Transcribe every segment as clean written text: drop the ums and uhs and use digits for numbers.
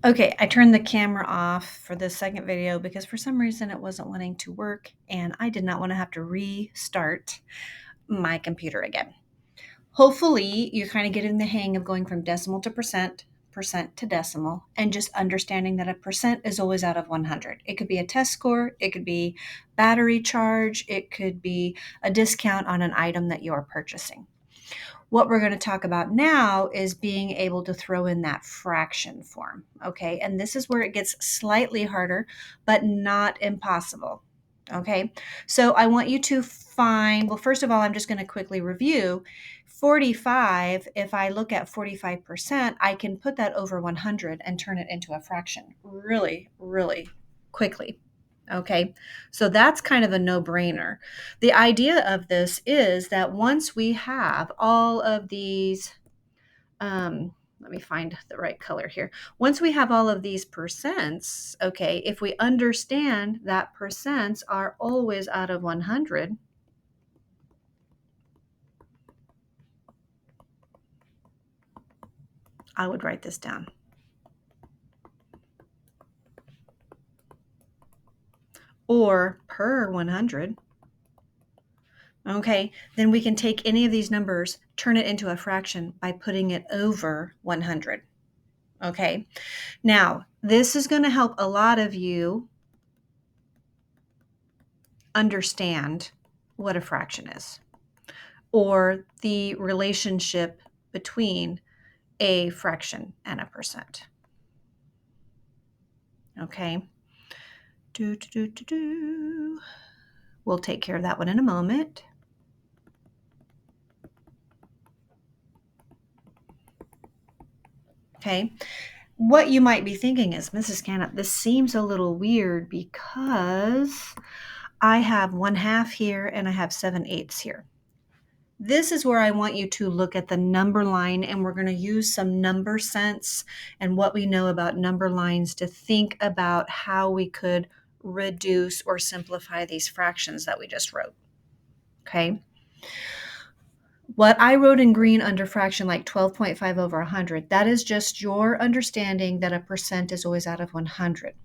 Okay, I turned the camera off for this second video because for some reason it wasn't wanting to work and I did not want to have to restart my computer again. Hopefully, you're kind of getting the hang of going from decimal to percent, percent to decimal, and just understanding that a percent is always out of 100. It could be a test score, it could be battery charge, it could be a discount on an item that you're purchasing. What we're going to talk about now is being able to throw in that fraction form, okay? And this is where it gets slightly harder, but not impossible, okay? So I want you to find, well, first of all, I'm just going to quickly review 45. If I look at 45%, I can put that over 100 and turn it into a fraction really, really quickly. Okay, so that's kind of a no-brainer. The idea of this is that once we have all of these, let me find the right color here. Once we have all of these percents, okay, if we understand that percents are always out of 100, I would write this down. Or per 100. Okay, then we can take any of these numbers, turn it into a fraction by putting it over 100. Okay, now this is going to help a lot of you understand what a fraction is or the relationship between a fraction and a percent. Okay, we'll take care of that one in a moment. Okay, what you might be thinking is, Mrs. Canupp, this seems a little weird because I have 1/2 here and I have 7/8 here. This is where I want you to look at the number line, and we're going to use some number sense and what we know about number lines to think about how we could reduce or simplify these fractions that we just wrote. Okay. What I wrote in green under fraction like 12.5 over 100, that is just your understanding that a percent is always out of 100.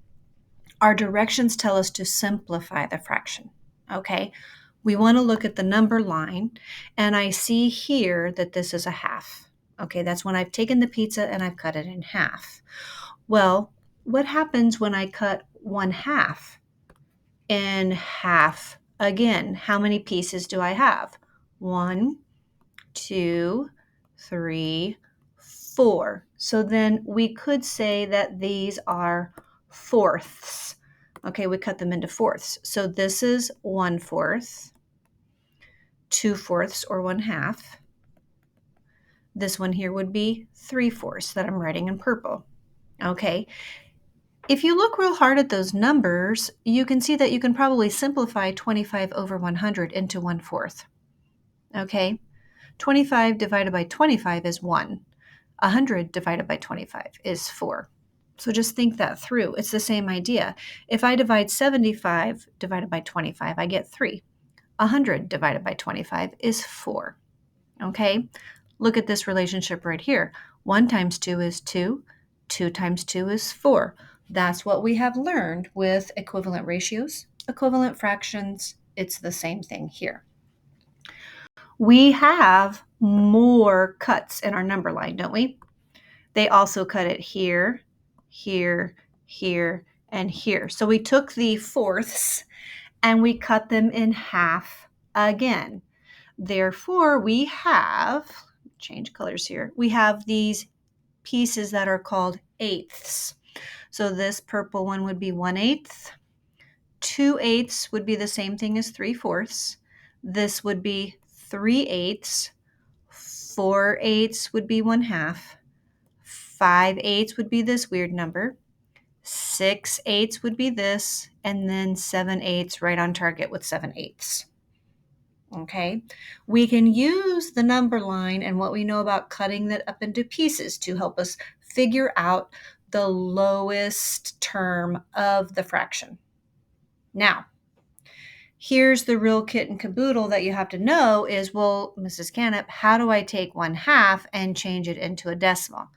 Our directions tell us to simplify the fraction. Okay. We want to look at the number line, and I see here that this is a half. Okay, that's when I've taken the pizza and I've cut it in half. Well, what happens when I cut 1/2 in half again? How many pieces do I have? 1, 2, 3, 4. So then we could say that these are fourths. Okay, we cut them into fourths. So this is 1/4. 2/4 or 1/2. This one here would be 3/4 that I'm writing in purple. Okay. If you look real hard at those numbers, you can see that you can probably simplify 25 over 100 into 1/4. Okay. 25 divided by 25 is 1. 100 divided by 25 is 4. So just think that through. It's the same idea. If I divide 75 divided by 25, I get 3. 100 divided by 25 is 4. Okay, look at this relationship right here. 1 times 2 is 2. 2 times 2 is 4. That's what we have learned with equivalent ratios, equivalent fractions. It's the same thing here. We have more cuts in our number line, don't we? They also cut it here, here, here, and here. So we took the fourths and we cut them in half again. Therefore, we have, change colors here, we have these pieces that are called eighths. So this purple one would be 1/8. 2/8 would be the same thing as 3/4. This would be 3/8. 4/8 would be 1/2. 5/8 would be this weird number. 6/8 would be this, and then 7/8 right on target with 7/8. Okay, we can use the number line and what we know about cutting that up into pieces to help us figure out the lowest term of the fraction. Now, here's the real kit and caboodle that you have to know is, well, Mrs. Canupp, how do I take 1/2 and change it into a decimal?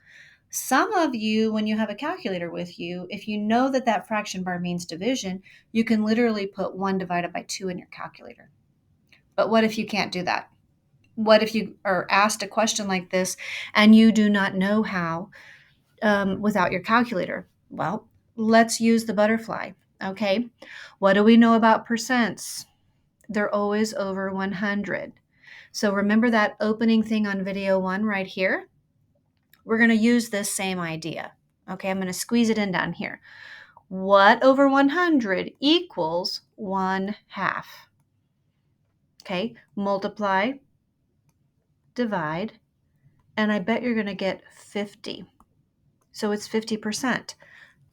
Some of you, when you have a calculator with you, if you know that that fraction bar means division, you can literally put 1 divided by 2 in your calculator. But what if you can't do that? What if you are asked a question like this and you do not know how without your calculator? Well, let's use the butterfly, okay? What do we know about percents? They're always over 100. So remember that opening thing on video 1 right here? We're going to use this same idea. Okay, I'm going to squeeze it in down here. What over 100 equals 1/2? Okay, multiply, divide, and I bet you're going to get 50. So it's 50%.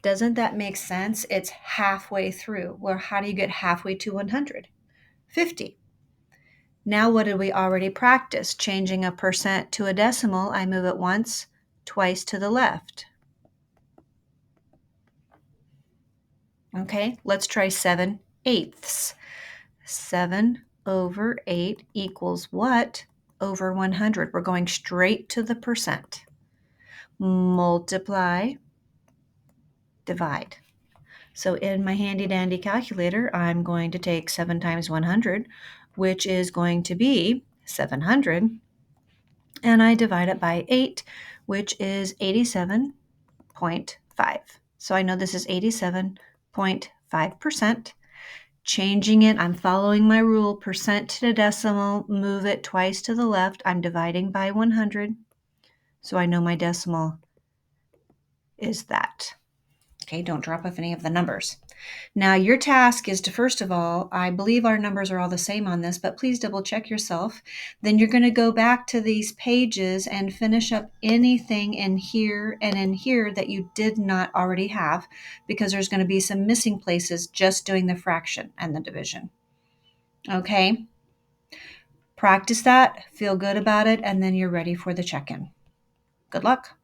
Doesn't that make sense? It's halfway through. Well, how do you get halfway to 100? 50. Now what did we already practice? Changing a percent to a decimal, I move it once, twice to the left. Okay, let's try 7/8. 7 over 8 equals what over 100? We're going straight to the percent. Multiply, divide. So in my handy dandy calculator, I'm going to take 7 times 100, which is going to be 700, and I divide it by 8, which is 87.5. So I know this is 87.5%. Changing it, I'm following my rule, percent to decimal, move it twice to the left. I'm dividing by 100, so I know my decimal is that. Okay, don't drop off any of the numbers. Now, your task is to, first of all, I believe our numbers are all the same on this, but please double check yourself. Then you're going to go back to these pages and finish up anything in here and in here that you did not already have, because there's going to be some missing places just doing the fraction and the division. Okay? Practice that, feel good about it, and then you're ready for the check-in. Good luck.